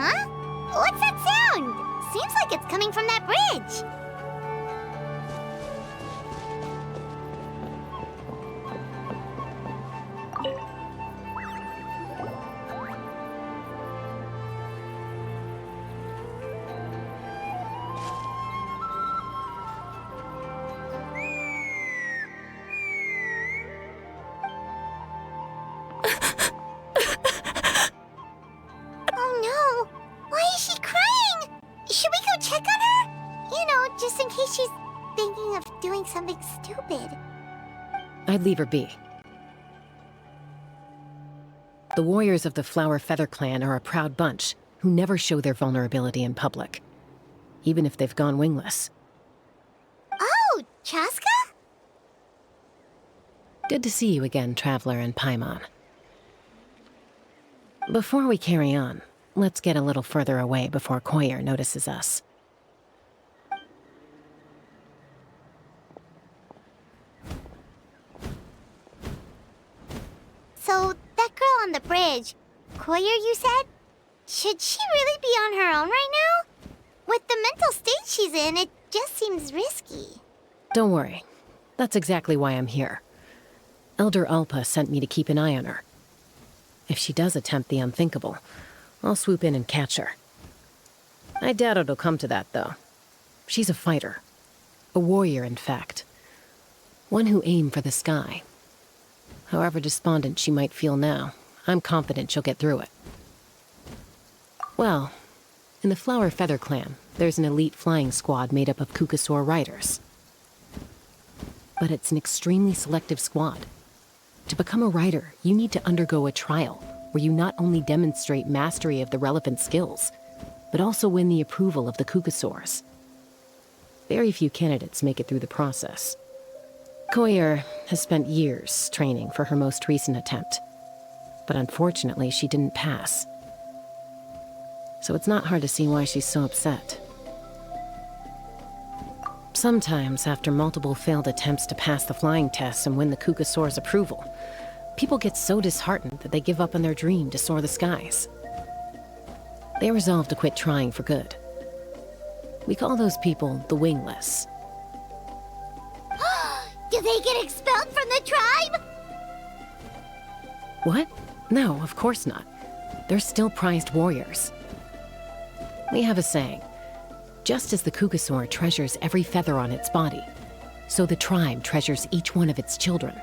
Huh? What's that sound? Seems like it's coming from that bridge. Oh no! Why is she crying? Should we go check on her? You know, just in case she's thinking of doing something stupid. I'd leave her be. The warriors of the Flower Feather Clan are a proud bunch who never show their vulnerability in public, even if they've gone wingless. Oh, Chasca? Good to see you again, Traveler and Paimon. Before we carry on, let's get a little further away before Koyer notices us. So, that girl on the bridge, Koyer, you said? Should she really be on her own right now? With the mental state she's in, it just seems risky. Don't worry. That's exactly why I'm here. Elder Alpa sent me to keep an eye on her. If she does attempt the unthinkable, I'll swoop in and catch her. I doubt it'll come to that, though. She's a fighter. A warrior, in fact. One who aimed for the sky. However despondent she might feel now, I'm confident she'll get through it. Well, in the Flower Feather Clan, there's an elite flying squad made up of Qucussauro riders. But it's an extremely selective squad. To become a rider, you need to undergo a trial, where you not only demonstrate mastery of the relevant skills, but also win the approval of the Qucussaurs. Very few candidates make it through the process. Koyer has spent years training for her most recent attempt, but unfortunately she didn't pass. So it's not hard to see why she's so upset. Sometimes, after multiple failed attempts to pass the flying tests and win the Qucussaur's approval, people get so disheartened that they give up on their dream to soar the skies. They resolve to quit trying for good. We call those people the wingless. Do they get expelled from the tribe? What? No, of course not. They're still prized warriors. We have a saying. Just as the Qucussauro treasures every feather on its body, so the tribe treasures each one of its children.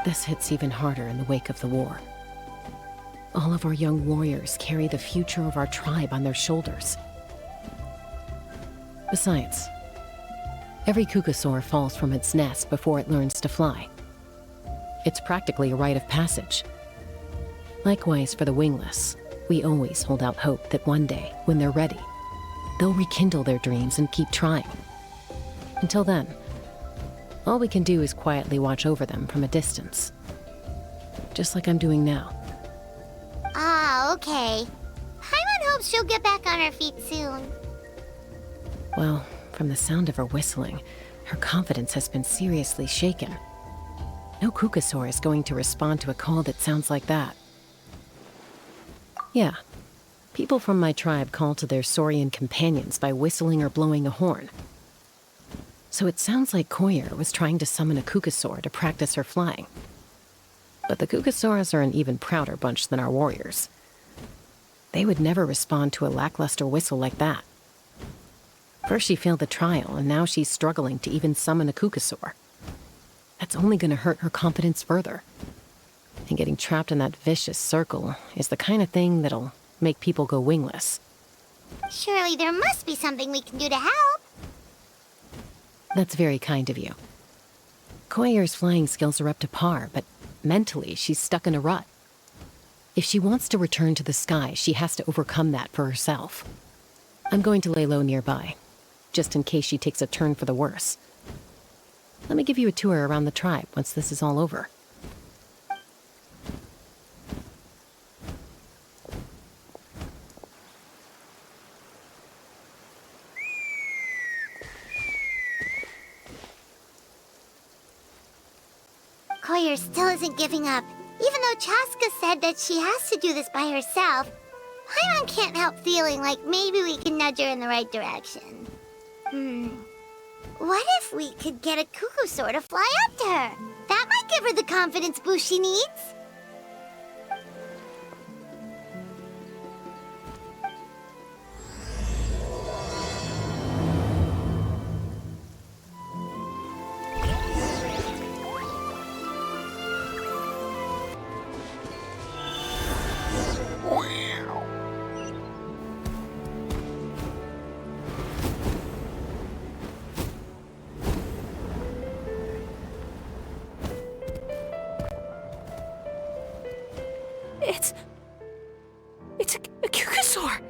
This hits even harder in the wake of the war. All of our young warriors carry the future of our tribe on their shoulders. Besides, every Qucussauro falls from its nest before it learns to fly. It's practically a rite of passage. Likewise for the wingless, we always hold out hope that one day, when they're ready, they'll rekindle their dreams and keep trying. Until then, all we can do is quietly watch over them from a distance. Just like I'm doing now. Ah, okay. Paimon hopes she'll get back on her feet soon. Well, from the sound of her whistling, her confidence has been seriously shaken. No Qucussauro is going to respond to a call that sounds like that. Yeah. People from my tribe call to their saurian companions by whistling or blowing a horn. So it sounds like Koyer was trying to summon a Qucussauro to practice her flying. But the Qucussaurs are an even prouder bunch than our warriors. They would never respond to a lackluster whistle like that. First she failed the trial, and now she's struggling to even summon a Qucussauro. That's only going to hurt her confidence further. And getting trapped in that vicious circle is the kind of thing that'll make people go wingless. Surely there must be something we can do to help. That's very kind of you. Koyer's flying skills are up to par, but mentally she's stuck in a rut. If she wants to return to the sky, she has to overcome that for herself. I'm going to lay low nearby, just in case she takes a turn for the worse. Let me give you a tour around the tribe once this is all over. Koyer still isn't giving up, even though Chasca said that she has to do this by herself. Paimon can't help feeling like maybe we can nudge her in the right direction. What if we could get a Qucussauro to fly up to her? That might give her the confidence boost she needs. It's a Qucussauro!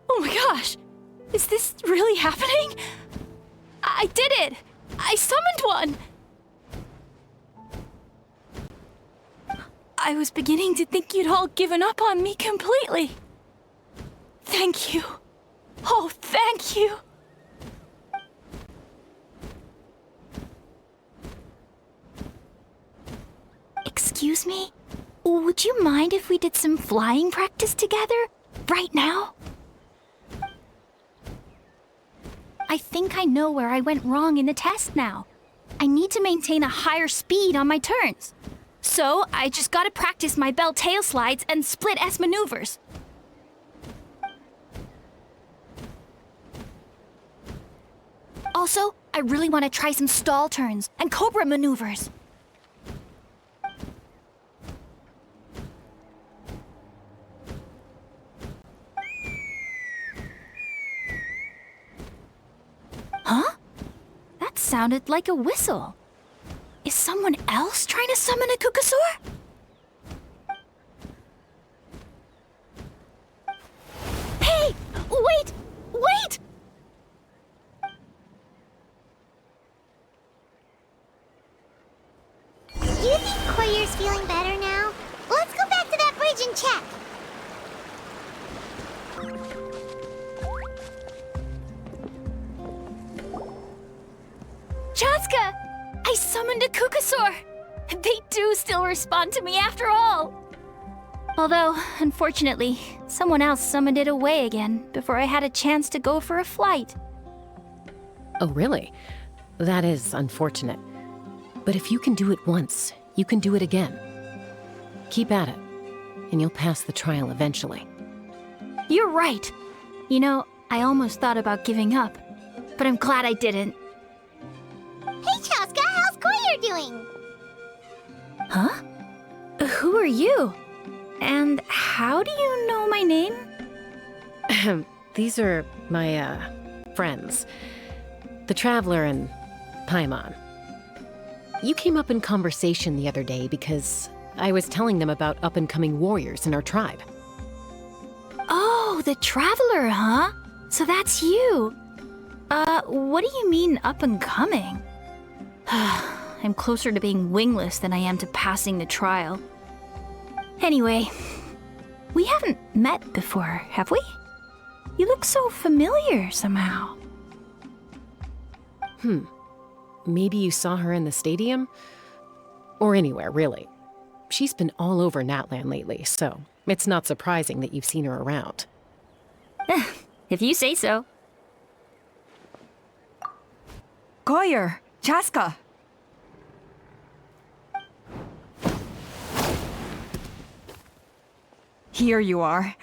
Oh my gosh! Is this really happening? I did it! I summoned one! I was beginning to think you'd all given up on me completely. Thank you. Oh, thank you! Excuse me? Would you mind if we did some flying practice together? Right now? I think I know where I went wrong in the test now. I need to maintain a higher speed on my turns. So, I just gotta practice my bell tail slides and split S maneuvers. Also, I really want to try some stall turns and cobra maneuvers. Huh? That sounded like a whistle. Is someone else trying to summon a Qucussauro? Hey! Wait! Wait! Do you think Koyur's feeling better now? Let's go back to that bridge and check. Chasca! I summoned a Qucussauro! They do still respond to me after all! Although, unfortunately, someone else summoned it away again before I had a chance to go for a flight. Oh, really? That is unfortunate. But if you can do it once, you can do it again. Keep at it, and you'll pass the trial eventually. You're right! You know, I almost thought about giving up, but I'm glad I didn't. Hey, Chasca, how's Koyur doing? Huh? Who are you? And how do you know my name? These are my, friends. The Traveler and Paimon. You came up in conversation the other day because I was telling them about up-and-coming warriors in our tribe. Oh, the Traveler, huh? So that's you. What do you mean up-and-coming? I'm closer to being wingless than I am to passing the trial. Anyway, we haven't met before, have we? You look so familiar somehow. Maybe you saw her in the stadium? Or anywhere, really. She's been all over Natlan lately, so it's not surprising that you've seen her around. If you say so. Koyur! Chasca! Here you are.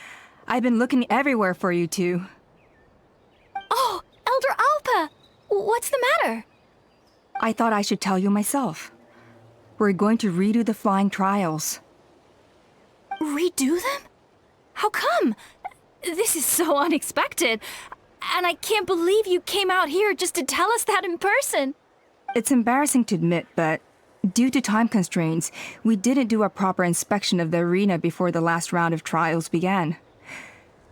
I've been looking everywhere for you two. Oh, Elder Alpa! What's the matter? I thought I should tell you myself. We're going to redo the flying trials. Redo them? How come? This is so unexpected. And I can't believe you came out here just to tell us that in person. It's embarrassing to admit, but due to time constraints, we didn't do a proper inspection of the arena before the last round of trials began.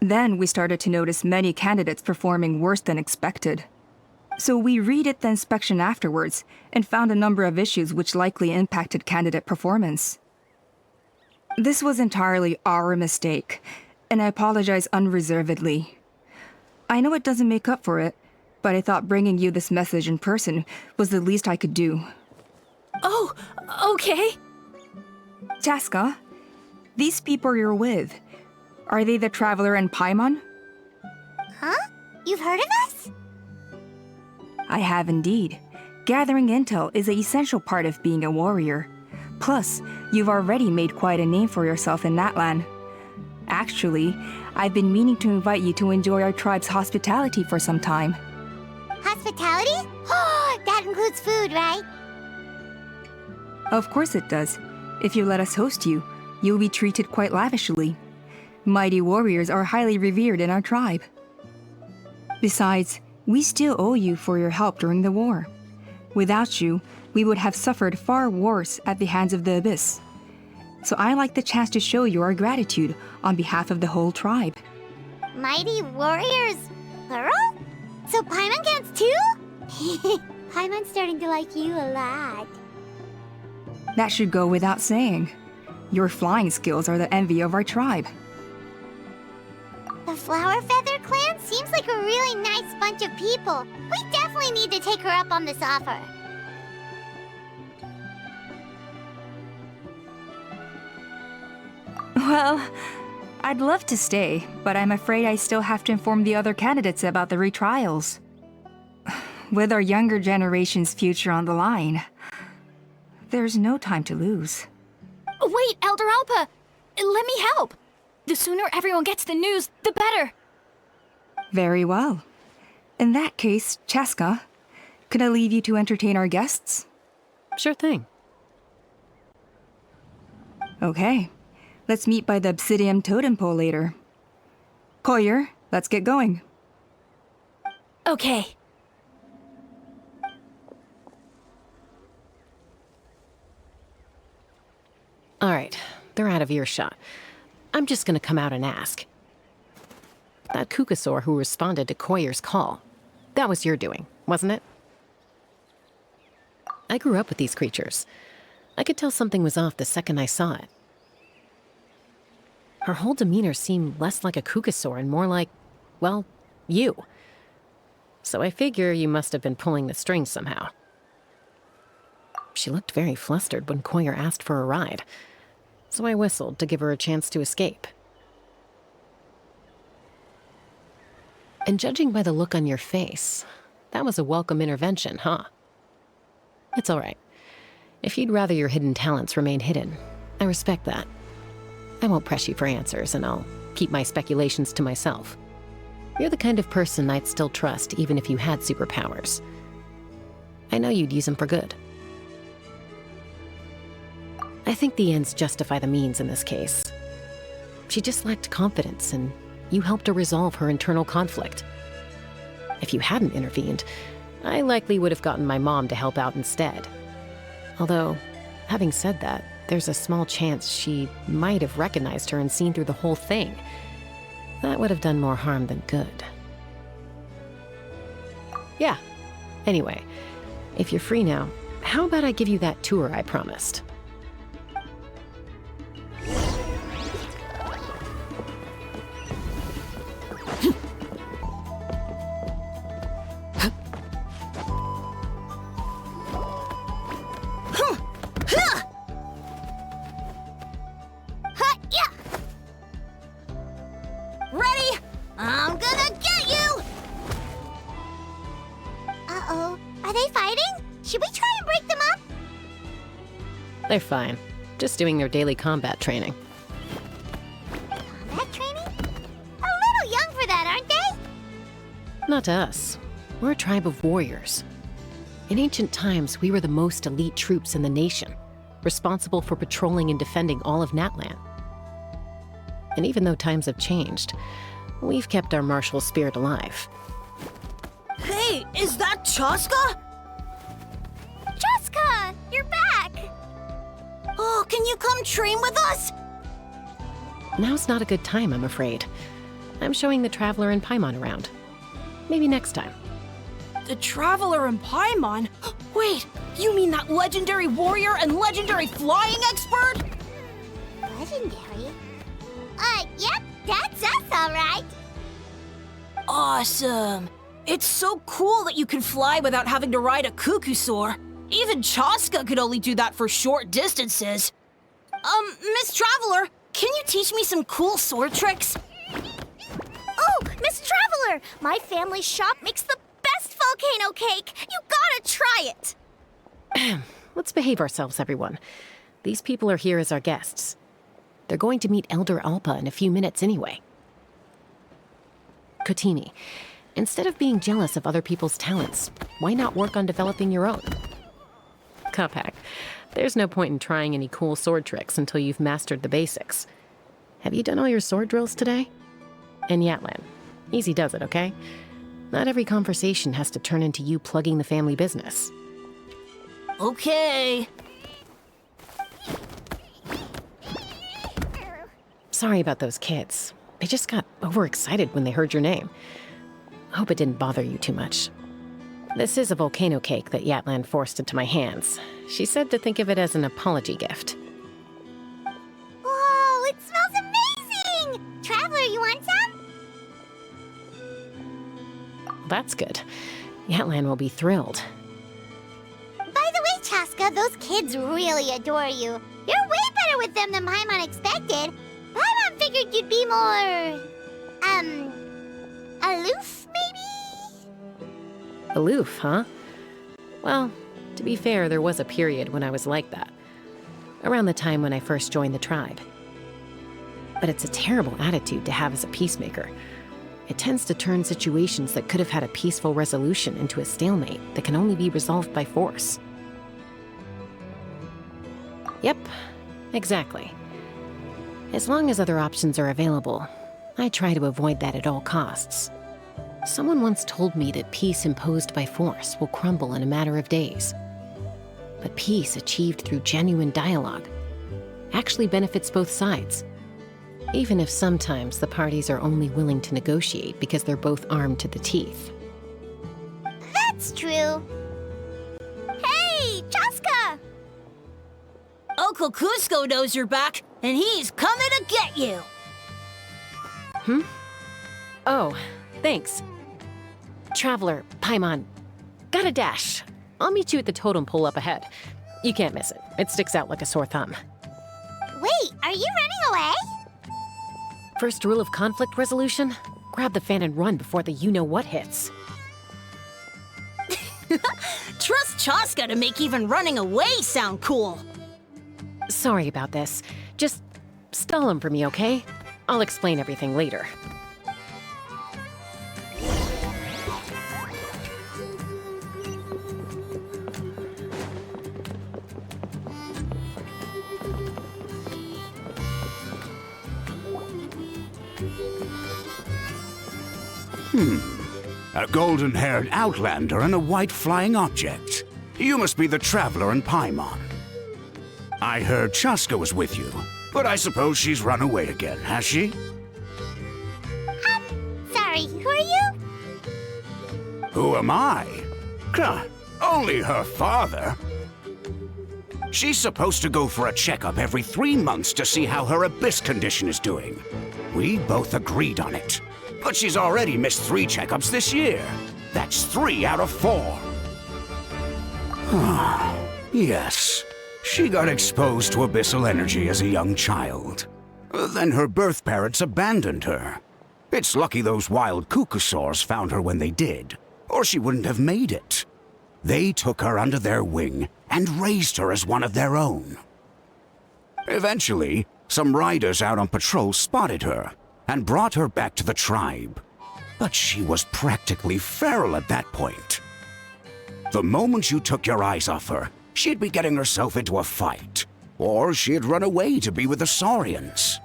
Then we started to notice many candidates performing worse than expected. So we redid the inspection afterwards and found a number of issues which likely impacted candidate performance. This was entirely our mistake, and I apologize unreservedly. I know it doesn't make up for it, but I thought bringing you this message in person was the least I could do. Oh, okay. Chasca, these people you're with, Are they the Traveler and Paimon? Huh? You've heard of us? I have indeed. Gathering intel is an essential part of being a warrior. Plus, you've already made quite a name for yourself in that land. Actually, I've been meaning to invite you to enjoy our tribe's hospitality for some time. Hospitality? Oh, that includes food, right? Of course it does. If you let us host you, you'll be treated quite lavishly. Mighty warriors are highly revered in our tribe. Besides, we still owe you for your help during the war. Without you, we would have suffered far worse at the hands of the Abyss. So I like the chance to show you our gratitude on behalf of the whole tribe. Mighty warriors, plural? So Paimon counts too? Paimon's starting to like you a lot. That should go without saying. Your flying skills are the envy of our tribe. The Flower Feather clan seems like a really nice bunch of people. We definitely need to take her up on this offer. Well, I'd love to stay, but I'm afraid I still have to inform the other candidates about the retrials. With our younger generation's future on the line, there's no time to lose. Wait, Elder Alpa! Let me help! The sooner everyone gets the news, the better! Very well. In that case, Chasca, could I leave you to entertain our guests? Sure thing. Okay. Let's meet by the obsidian totem pole later. Koyer, let's get going. Okay. All right, they're out of earshot. I'm just gonna come out and ask. That Qucussauro who responded to Koyer's call, that was your doing, wasn't it? I grew up with these creatures. I could tell something was off the second I saw it. Her whole demeanor seemed less like a Qucussauro and more like, well, you. So I figure you must have been pulling the strings somehow. She looked very flustered when Koyer asked for a ride, so I whistled to give her a chance to escape. And judging by the look on your face, that was a welcome intervention, huh? It's all right. If you'd rather your hidden talents remain hidden, I respect that. I won't press you for answers, and I'll keep my speculations to myself. You're the kind of person I'd still trust even if you had superpowers. I know you'd use them for good. I think the ends justify the means in this case. She just lacked confidence, and you helped her resolve her internal conflict. If you hadn't intervened, I likely would have gotten my mom to help out instead. Although, having said that, there's a small chance she might have recognized her and seen through the whole thing. That would have done more harm than good. Yeah. Anyway, if you're free now, how about I give you that tour I promised? Ready? I'm gonna get you! Uh-oh. Are they fighting? Should we try and break them up? They're fine. Just doing their daily combat training. Combat training? A little young for that, aren't they? Not to us. We're a tribe of warriors. In ancient times, we were the most elite troops in the nation, responsible for patrolling and defending all of Natlan. And even though times have changed, we've kept our martial spirit alive. Hey, is that Chasca? Chasca! You're back! Oh, can you come train with us? Now's not a good time, I'm afraid. I'm showing the Traveler and Paimon around. Maybe next time. The Traveler and Paimon? Wait, you mean that legendary warrior and legendary flying expert? Legendary? Yep, that's us, all right. Awesome. It's so cool that you can fly without having to ride a Qucussauro. Even Chasca could only do that for short distances. Miss Traveler, can you teach me some cool sword tricks? Oh, Miss Traveler! My family's shop makes the best volcano cake! You gotta try it! Let's behave ourselves, everyone. These people are here as our guests. They're going to meet Elder Alpa in a few minutes anyway. Kotini, instead of being jealous of other people's talents, why not work on developing your own? Cuphack, there's no point in trying any cool sword tricks until you've mastered the basics. Have you done all your sword drills today? And Yatlan, easy does it, okay? Not every conversation has to turn into you plugging the family business. Okay. Sorry about those kids. They just got overexcited when they heard your name. Hope it didn't bother you too much. This is a volcano cake that Yatlan forced into my hands. She said to think of it as an apology gift. Whoa, it smells amazing! Traveler, you want some? That's good. Yatlan will be thrilled. By the way, Chasca, those kids really adore you. You're way better with them than Paimon expected. Paimon figured you'd be more... aloof, maybe? Aloof, huh? Well, to be fair, there was a period when I was like that. Around the time when I first joined the tribe. But it's a terrible attitude to have as a peacemaker. It tends to turn situations that could have had a peaceful resolution into a stalemate that can only be resolved by force. Yep, exactly. As long as other options are available, I try to avoid that at all costs. Someone once told me that peace imposed by force will crumble in a matter of days. But peace achieved through genuine dialogue actually benefits both sides, even if sometimes the parties are only willing to negotiate because they're both armed to the teeth. That's true. Hey, Chasca! Uncle Cusco knows you're back, and he's coming to get you. Oh, thanks. Traveler, Paimon, got a dash. I'll meet you at the totem pole up ahead. You can't miss it. It sticks out like a sore thumb. Wait, are you running away? First rule of conflict resolution? Grab the fan and run before the you-know-what hits. Trust Chasca to make even running away sound cool. Sorry about this. Just stall him for me, okay? I'll explain everything later. A golden-haired outlander and a white flying object. You must be the traveler in Paimon. I heard Chasca was with you, but I suppose she's run away again, has she? Sorry, who are you? Who am I? Only her father. She's supposed to go for a checkup every 3 months to see how her abyss condition is doing. We both agreed on it. But she's already missed 3 checkups this year. That's 3 out of 4. Yes. She got exposed to abyssal energy as a young child. Then her birth parents abandoned her. It's lucky those wild Qucussaurs found her when they did, or she wouldn't have made it. They took her under their wing and raised her as one of their own. Eventually, some riders out on patrol spotted her and brought her back to the tribe. But she was practically feral at that point. The moment you took your eyes off her, she'd be getting herself into a fight, or she'd run away to be with the Saurians.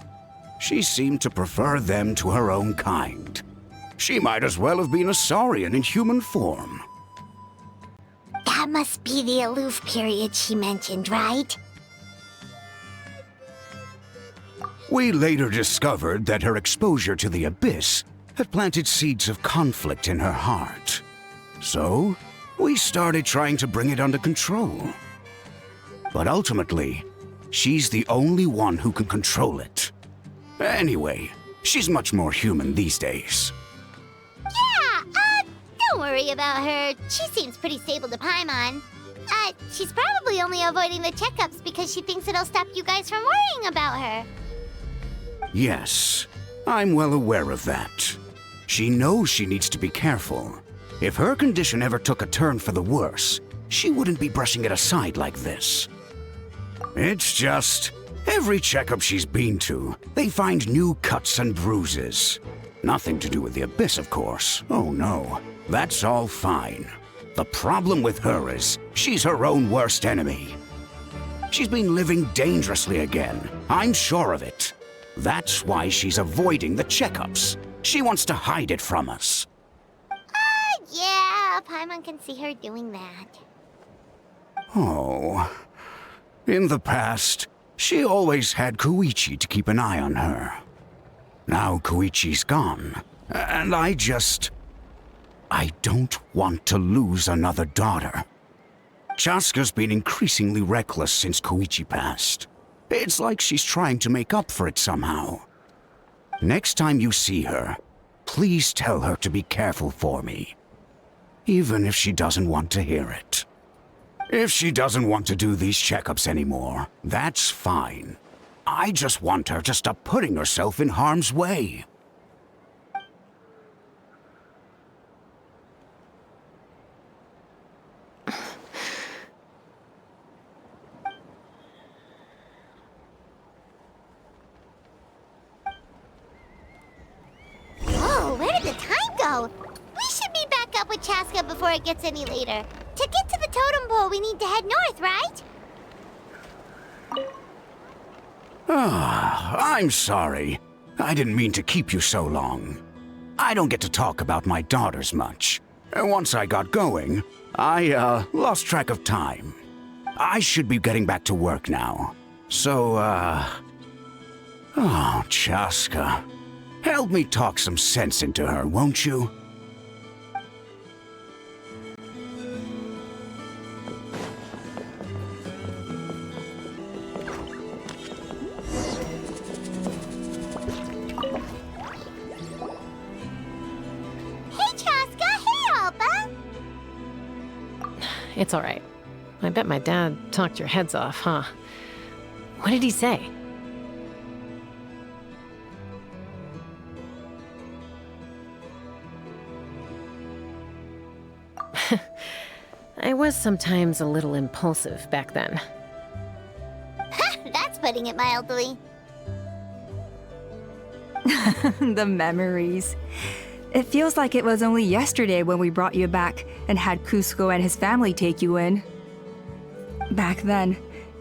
She seemed to prefer them to her own kind. She might as well have been a Saurian in human form. That must be the aloof period she mentioned, right? We later discovered that her exposure to the abyss had planted seeds of conflict in her heart. So, we started trying to bring it under control. But ultimately, she's the only one who can control it. Anyway, she's much more human these days. Yeah, don't worry about her. She seems pretty stable to Paimon. She's probably only avoiding the checkups because she thinks it'll stop you guys from worrying about her. Yes, I'm well aware of that. She knows she needs to be careful. If her condition ever took a turn for the worse, she wouldn't be brushing it aside like this. It's just, every checkup she's been to, they find new cuts and bruises. Nothing to do with the abyss, of course. Oh no, that's all fine. The problem with her is, she's her own worst enemy. She's been living dangerously again, I'm sure of it. That's why she's avoiding the checkups. She wants to hide it from us. Yeah, Paimon can see her doing that. Oh. In the past, she always had Koichi to keep an eye on her. Now Koichi's gone, and I don't want to lose another daughter. Chasca's been increasingly reckless since Koichi passed. It's like she's trying to make up for it somehow. Next time you see her, please tell her to be careful for me. Even if she doesn't want to hear it. If she doesn't want to do these checkups anymore, that's fine. I just want her to stop putting herself in harm's way. Whoa, where did the time go? We should be back up with Chasca before it gets any later. To get to the totem pole, we need to head north, right? I'm sorry. I didn't mean to keep you so long. I don't get to talk about my daughters much. Once I got going, I lost track of time. I should be getting back to work now. So, oh, Chasca. Help me talk some sense into her, won't you? Hey, Chasca! Hey, Alba! It's all right. I bet my dad talked your heads off, huh? What did he say? I was sometimes a little impulsive back then. That's putting it mildly. The memories. It feels like it was only yesterday when we brought you back and had Kuzco and his family take you in. Back then,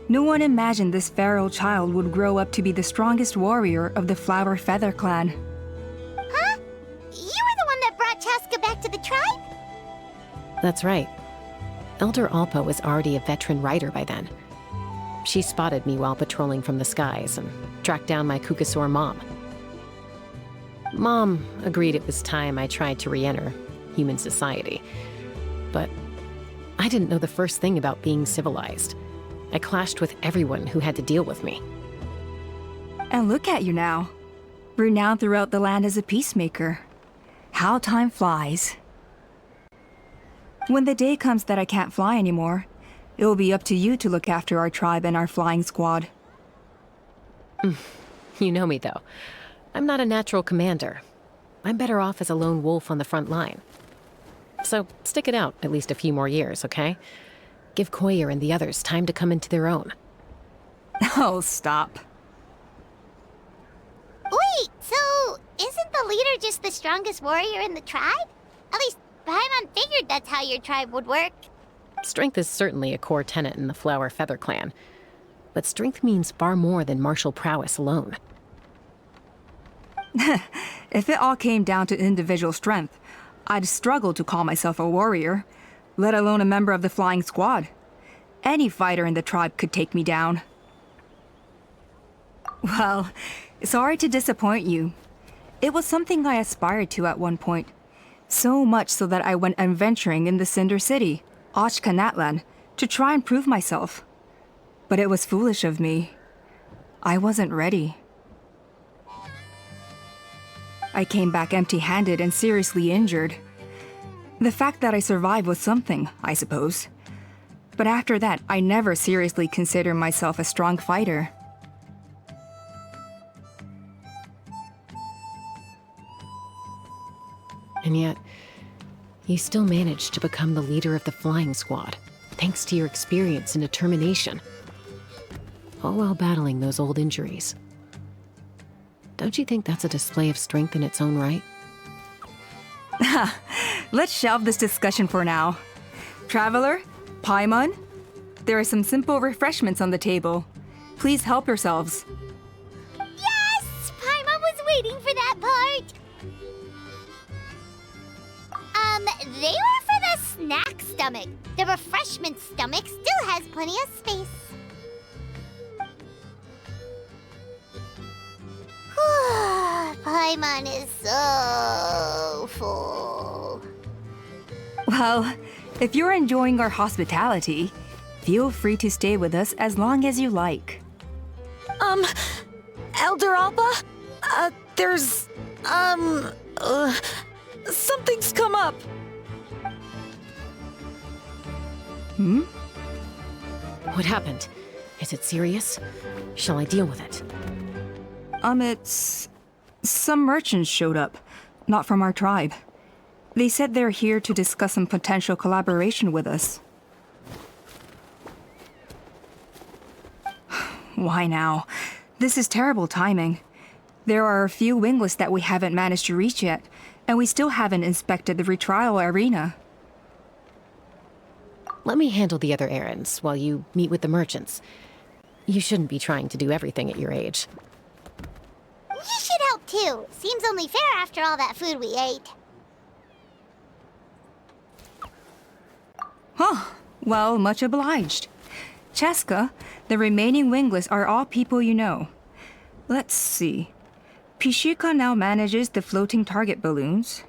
no one imagined this feral child would grow up to be the strongest warrior of the Flower Feather clan. Huh? You were the one that brought Chasca back to the tribe? That's right. Elder Alpa was already a veteran rider by then. She spotted me while patrolling from the skies and tracked down my Qucussauro mom. Mom agreed it was time I tried to re-enter human society. But I didn't know the first thing about being civilized. I clashed with everyone who had to deal with me. And look at you now. Renowned throughout the land as a peacemaker. How time flies. When the day comes that I can't fly anymore, it will be up to you to look after our tribe and our flying squad. You know me, though. I'm not a natural commander. I'm better off as a lone wolf on the front line. So stick it out at least a few more years, okay? Give Koyer and the others time to come into their own. Oh, stop. Wait, so isn't the leader just the strongest warrior in the tribe? At least Paimon figured that's how your tribe would work. Strength is certainly a core tenet in the Flower Feather clan. But strength means far more than martial prowess alone. If it all came down to individual strength, I'd struggle to call myself a warrior, let alone a member of the flying squad. Any fighter in the tribe could take me down. Well, sorry to disappoint you. It was something I aspired to at one point. So much so that I went adventuring in the Cinder City, Ochkanatlan, to try and prove myself. But it was foolish of me. I wasn't ready. I came back empty-handed and seriously injured. The fact that I survived was something, I suppose. But after that, I never seriously considered myself a strong fighter. And yet, you still managed to become the leader of the flying squad, thanks to your experience and determination. All while battling those old injuries. Don't you think that's a display of strength in its own right? Let's shelve this discussion for now. Traveler, Paimon, there are some simple refreshments on the table. Please help yourselves. Yes! Paimon was waiting for that part! They were for the snack stomach. The refreshment stomach still has plenty of space. Paimon is so full. Well, if you're enjoying our hospitality, feel free to stay with us as long as you like. Elder Alba? Something's come up. What happened? Is it serious? Shall I deal with it? It's... Some merchants showed up, not from our tribe. They said they're here to discuss some potential collaboration with us. Why now? This is terrible timing. There are a few wingless that we haven't managed to reach yet, and we still haven't inspected the retrial arena. Let me handle the other errands while you meet with the merchants. You shouldn't be trying to do everything at your age. You should help too. Seems only fair after all that food we ate. Well, much obliged. Chasca, the remaining wingless are all people you know. Let's see. Pishika now manages the floating target balloons.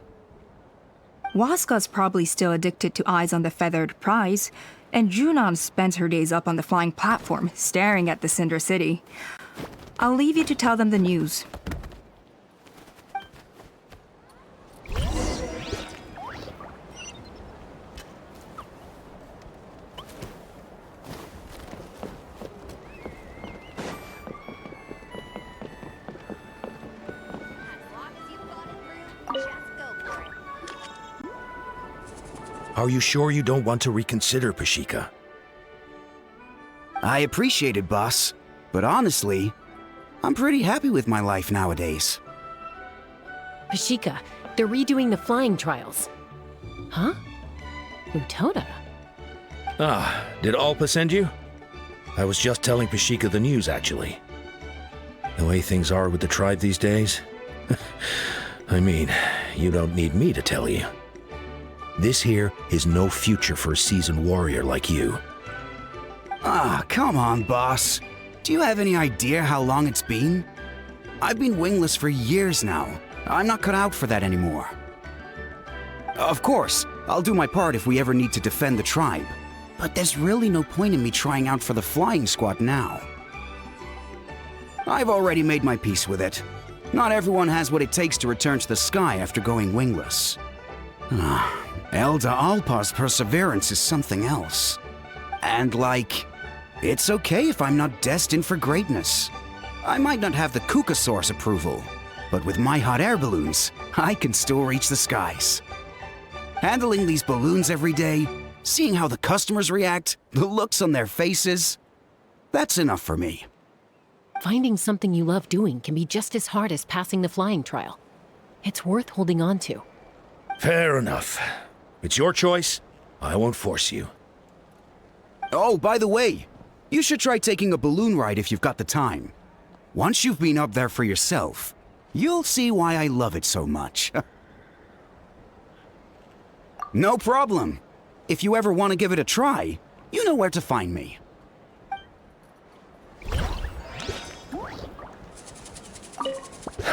Waska's probably still addicted to eyes on the feathered prize, and Junon spends her days up on the flying platform, staring at the Cinder City. I'll leave you to tell them the news. Are you sure you don't want to reconsider, Pashika? I appreciate it, boss. But honestly, I'm pretty happy with my life nowadays. Pashika, they're redoing the flying trials. Huh? Utona? Ah, did Alpa send you? I was just telling Pashika the news, actually. The way things are with the tribe these days? I mean, you don't need me to tell you. This here is no future for a seasoned warrior like you. Ah, come on, boss. Do you have any idea how long it's been? I've been wingless for years now. I'm not cut out for that anymore. Of course, I'll do my part if we ever need to defend the tribe. But there's really no point in me trying out for the flying squad now. I've already made my peace with it. Not everyone has what it takes to return to the sky after going wingless. Elder Alpa's perseverance is something else. And it's okay if I'm not destined for greatness. I might not have the Qucusauro's approval, but with my hot air balloons, I can still reach the skies. Handling these balloons every day, seeing how the customers react, the looks on their faces, that's enough for me. Finding something you love doing can be just as hard as passing the flying trial. It's worth holding on to. Fair enough. It's your choice. I won't force you. Oh, by the way, you should try taking a balloon ride if you've got the time. Once you've been up there for yourself, you'll see why I love it so much. No problem. If you ever want to give it a try, you know where to find me.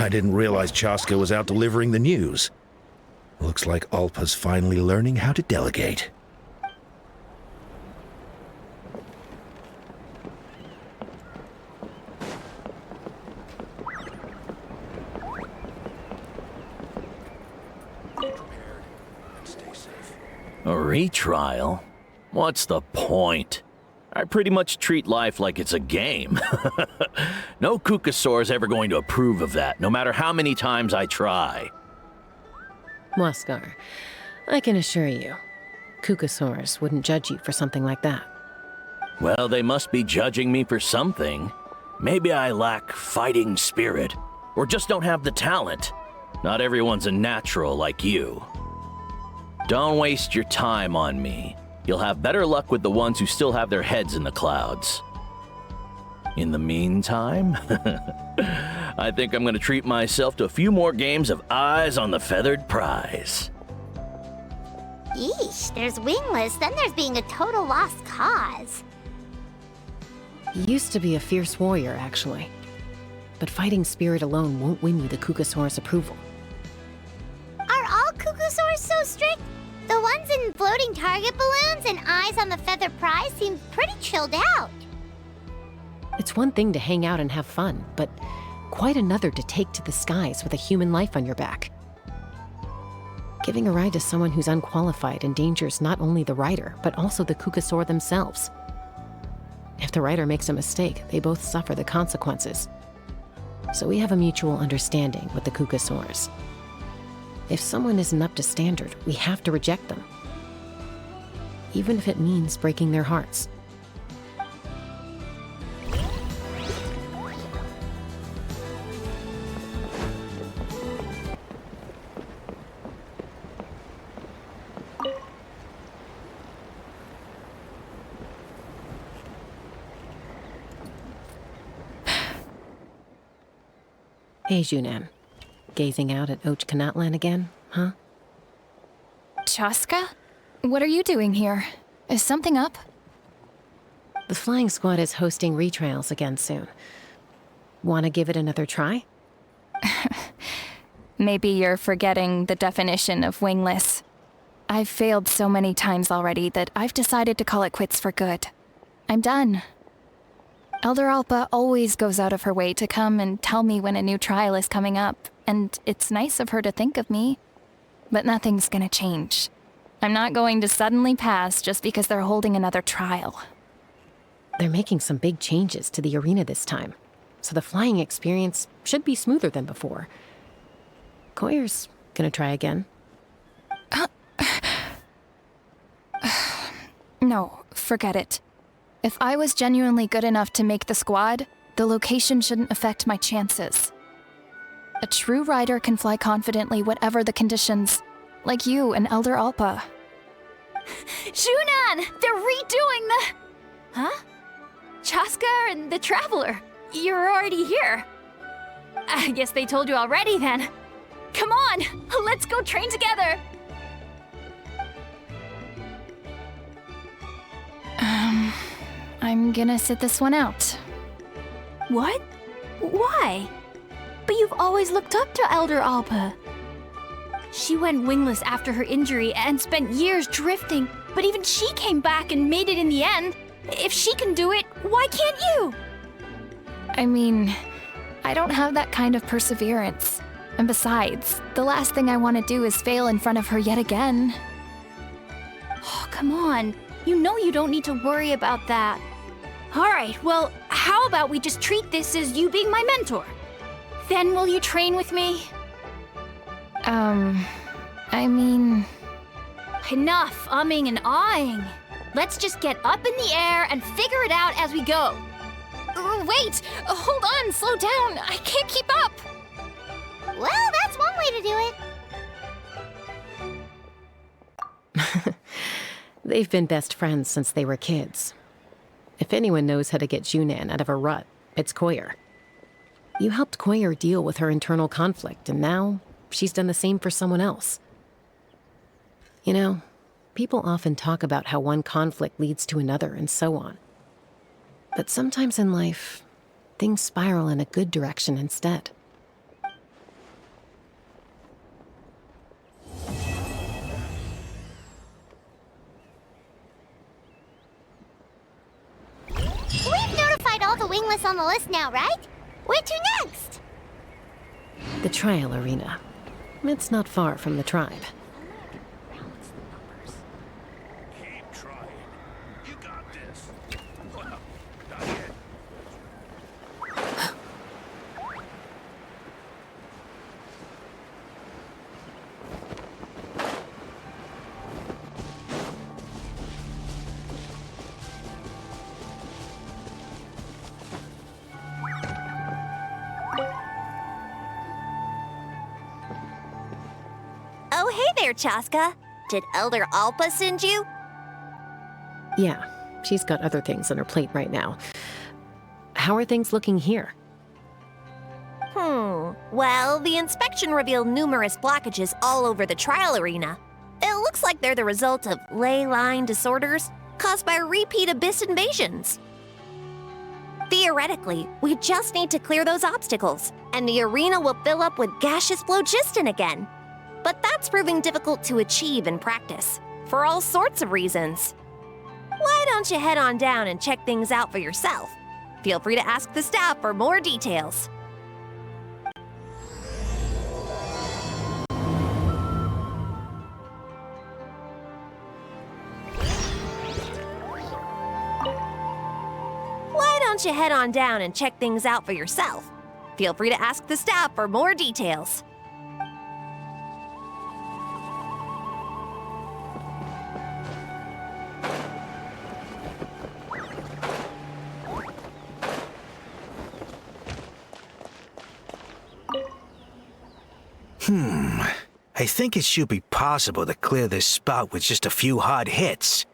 I didn't realize Chasca was out delivering the news. Looks like Alpa's finally learning how to delegate. A retrial? What's the point? I pretty much treat life like it's a game. No Qucusauro's ever going to approve of that, no matter how many times I try. Muskar, I can assure you, Qucussaurs wouldn't judge you for something like that. Well, they must be judging me for something. Maybe I lack fighting spirit, or just don't have the talent. Not everyone's a natural like you. Don't waste your time on me. You'll have better luck with the ones who still have their heads in the clouds. In the meantime, I think I'm gonna treat myself to a few more games of Eyes on the Feathered Prize. Yeesh, there's wingless, then there's being a total lost cause. You used to be a fierce warrior, actually. But fighting spirit alone won't win you the Qucussaur's approval. Are all Qucussaurs so strict? The ones in floating target balloons and Eyes on the Feather Prize seem pretty chilled out. It's one thing to hang out and have fun, but quite another to take to the skies with a human life on your back. Giving a ride to someone who's unqualified endangers not only the rider, but also the Qucussaur themselves. If the rider makes a mistake, they both suffer the consequences. So we have a mutual understanding with the Qucussaurs. If someone isn't up to standard, we have to reject them. Even if it means breaking their hearts. Hey, Junan. Gazing out at Ochkanatlan again, huh? Chasca? What are you doing here? Is something up? The flying squad is hosting retrials again soon. Wanna give it another try? Maybe you're forgetting the definition of wingless. I've failed so many times already that I've decided to call it quits for good. I'm done. Elder Alpa always goes out of her way to come and tell me when a new trial is coming up, and it's nice of her to think of me. But nothing's gonna change. I'm not going to suddenly pass just because they're holding another trial. They're making some big changes to the arena this time, so the flying experience should be smoother than before. Koyer's gonna try again. No, forget it. If I was genuinely good enough to make the squad, the location shouldn't affect my chances. A true rider can fly confidently whatever the conditions, like you and Elder Alpa. Junan! They're redoing the... Huh? Chasca and the Traveler. You're already here. I guess they told you already then. Come on, let's go train together. I'm gonna sit this one out. What? Why? But you've always looked up to Elder Alpa. She went wingless after her injury and spent years drifting, but even she came back and made it in the end. If she can do it, why can't you? I mean, I don't have that kind of perseverance. And besides, the last thing I want to do is fail in front of her yet again. Oh, come on. You know you don't need to worry about that. All right, well, how about we just treat this as you being my mentor? Then will you train with me? I mean... Enough umming and ahhing. Let's just get up in the air and figure it out as we go. Wait, hold on, slow down. I can't keep up. Well, that's one way to do it. They've been best friends since they were kids. If anyone knows how to get Junan out of a rut, it's Koyer. You helped Koyer deal with her internal conflict, and now she's done the same for someone else. You know, people often talk about how one conflict leads to another and so on. But sometimes in life, things spiral in a good direction instead. We've notified all the wingless on the list now, right? Where to next? The trial arena. It's not far from the tribe. Keep trying. You got this. Well, not yet. Oh, hey there, Chasca. Did Elder Alpa send you? Yeah, she's got other things on her plate right now. How are things looking here? Well, the inspection revealed numerous blockages all over the trial arena. It looks like they're the result of ley line disorders caused by repeat abyss invasions. Theoretically, we just need to clear those obstacles, and the arena will fill up with gaseous phlogiston again. But that's proving difficult to achieve in practice, for all sorts of reasons. Why don't you head on down and check things out for yourself? Feel free to ask the staff for more details. Why don't you head on down and check things out for yourself? Feel free to ask the staff for more details. I think it should be possible to clear this spout with just a few hard hits.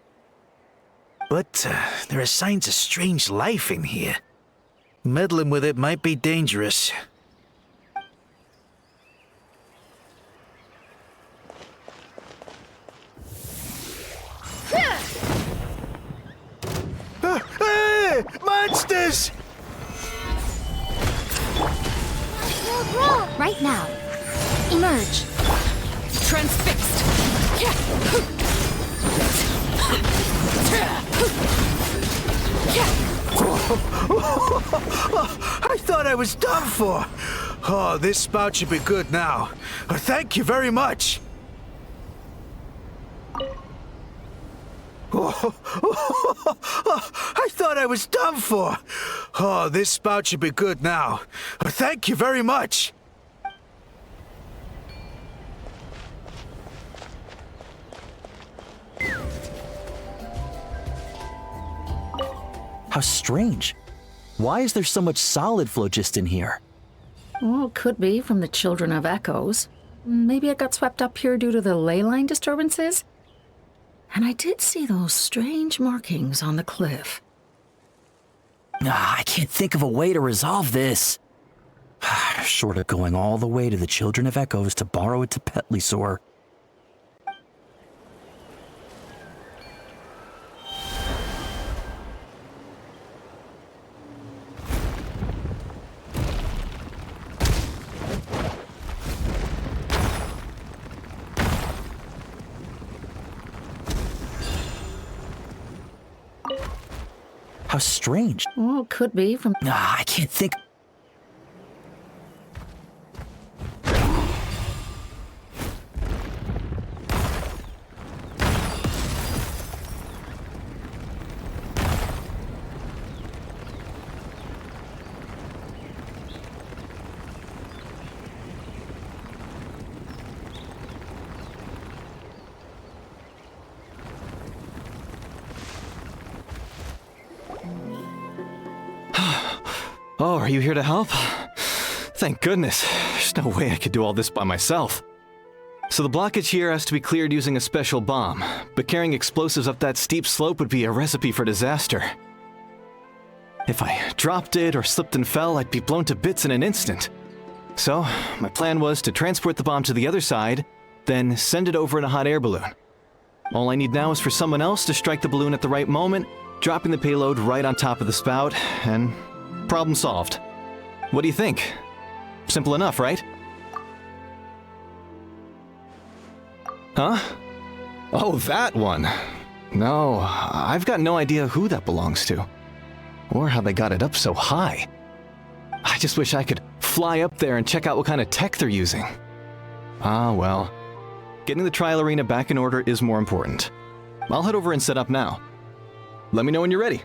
But there are signs of strange life in here. Meddling with it might be dangerous. Hey! Monsters! Right now. Emerge. Transfixed. I thought I was done for. Oh, this spout should be good now. Thank you very much. I thought I was done for. Oh, this spout should be good now. Thank you very much. How strange. Why is there so much solid phlogiston here? Well, could be from the Children of Echoes. Maybe it got swept up here due to the ley line disturbances? And I did see those strange markings on the cliff. I can't think of a way to resolve this. Short of going all the way to the Children of Echoes to borrow it to Petlisaur. How strange. Well, could be from... I can't think... Oh, are you here to help? Thank goodness. There's no way I could do all this by myself. So the blockage here has to be cleared using a special bomb, but carrying explosives up that steep slope would be a recipe for disaster. If I dropped it or slipped and fell, I'd be blown to bits in an instant. So, my plan was to transport the bomb to the other side, then send it over in a hot air balloon. All I need now is for someone else to strike the balloon at the right moment, dropping the payload right on top of the spout, and problem solved. What do you think? Simple enough, right? Huh? Oh, that one. No, I've got no idea who that belongs to. Or how they got it up so high. I just wish I could fly up there and check out what kind of tech they're using. Ah, well. Getting the trial arena back in order is more important. I'll head over and set up now. Let me know when you're ready.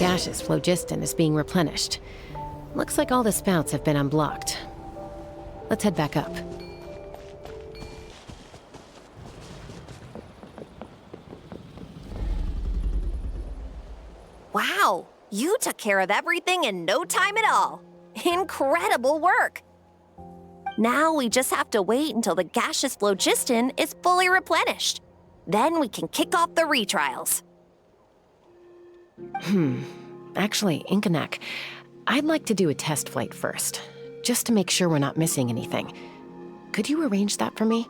gaseous phlogiston is being replenished. Looks like all the spouts have been unblocked. Let's head back up. Wow, you took care of everything in no time at all. Incredible work. Now we just have to wait until the gaseous phlogiston is fully replenished. Then we can kick off the retrials. Actually, Inkanak, I'd like to do a test flight first, just to make sure we're not missing anything. Could you arrange that for me?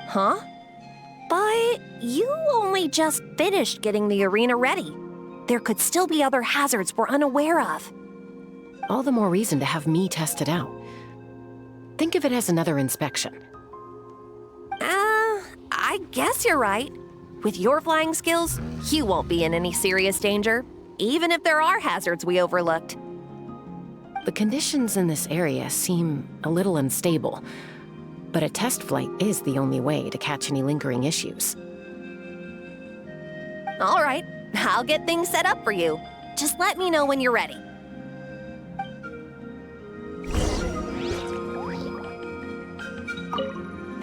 Huh? But you only just finished getting the arena ready. There could still be other hazards we're unaware of. All the more reason to have me test it out. Think of it as another inspection. I guess you're right. With your flying skills, you won't be in any serious danger, even if there are hazards we overlooked. The conditions in this area seem a little unstable, but a test flight is the only way to catch any lingering issues. All right, I'll get things set up for you. Just let me know when you're ready.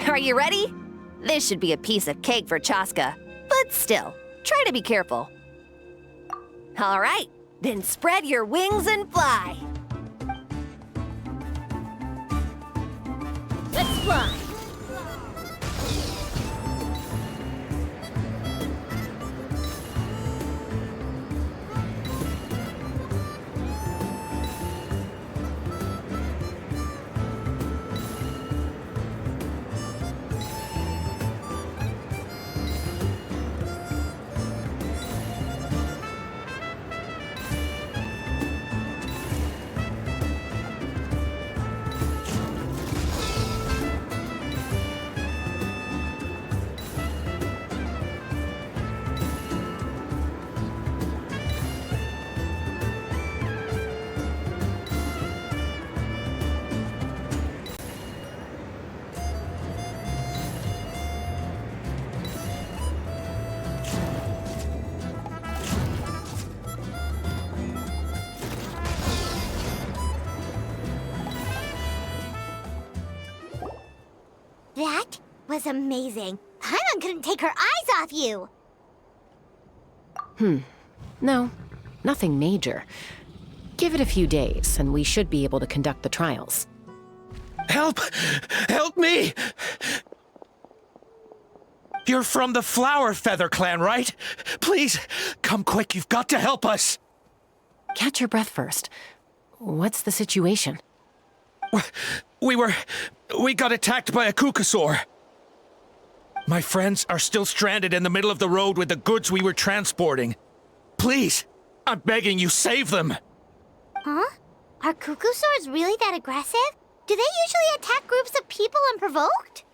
Are you ready? This should be a piece of cake for Chasca, but still, try to be careful. All right, then spread your wings and fly. Let's fly. That was amazing. Paimon couldn't take her eyes off you. No, nothing major. Give it a few days, and we should be able to conduct the trials. Help! Help me! You're from the Flower Feather clan, right? Please, come quick, you've got to help us! Catch your breath first. What's the situation? We got attacked by a Qucussauro. My friends are still stranded in the middle of the road with the goods we were transporting. Please, I'm begging you, save them! Huh? Are Qucussaurs really that aggressive? Do they usually attack groups of people unprovoked?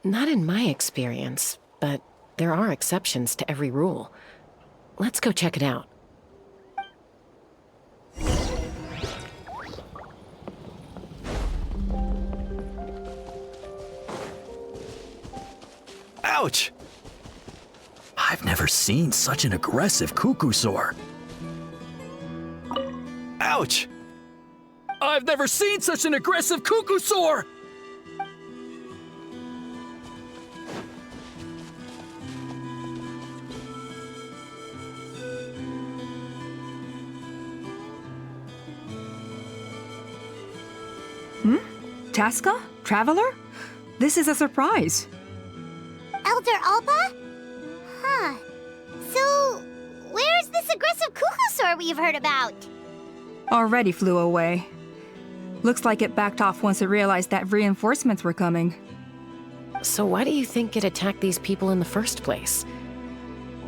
Not in my experience, but there are exceptions to every rule. Let's go check it out. Ouch! I've never seen such an aggressive Qucussauro. Ouch! I've never seen such an aggressive Qucussauro! Chasca? Traveler? This is a surprise. Elder Alba? Huh. So, where's this aggressive Qucussauro we've heard about? Already flew away. Looks like it backed off once it realized that reinforcements were coming. So why do you think it attacked these people in the first place?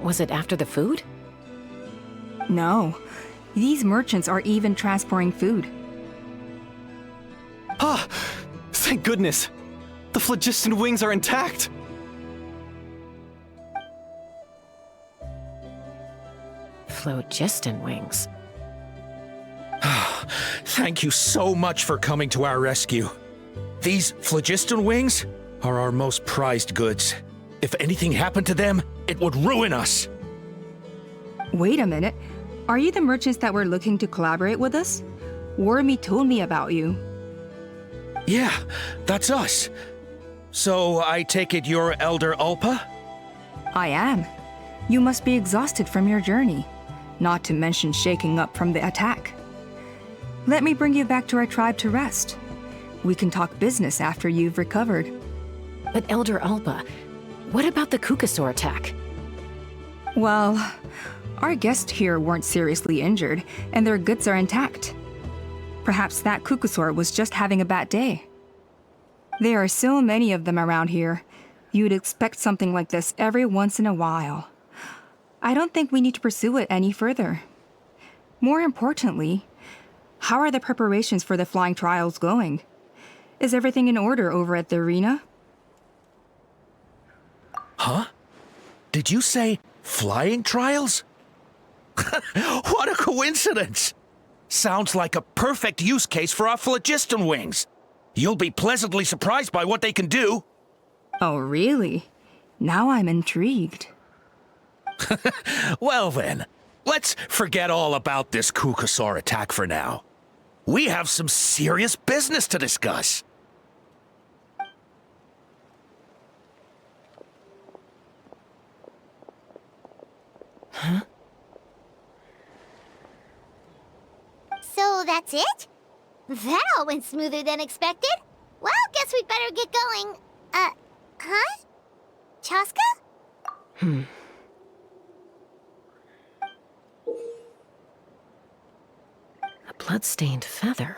Was it after the food? No. These merchants are even transporting food. Ah! Thank goodness! The phlogiston wings are intact! Phlogiston wings. Thank you so much for coming to our rescue. These phlogiston wings are our most prized goods. If anything happened to them, It would ruin us. Wait a minute. Are you the merchants that were looking to collaborate with us? Wormy told me about you. Yeah, that's us. So I take it you're Elder Ulpa? I am. You must be exhausted from your journey, not to mention shaking up from the attack. Let me bring you back to our tribe to rest. We can talk business after you've recovered. But Elder Ulpa, what about the Qucussauro attack? Well, our guests here weren't seriously injured, and their goods are intact. Perhaps that Qucussauro was just having a bad day. There are so many of them around here. You'd expect something like this every once in a while. I don't think we need to pursue it any further. More importantly, how are the preparations for the flying trials going? Is everything in order over at the arena? Huh? Did you say flying trials? What a coincidence! Sounds like a perfect use case for our phlogiston wings. You'll be pleasantly surprised by what they can do. Oh, really? Now I'm intrigued. Well then, let's forget all about this Qucussauro attack for now. We have some serious business to discuss. Huh? So that's it? That all went smoother than expected. Well, guess we'd better get going. Huh? Chasca? A blood-stained feather.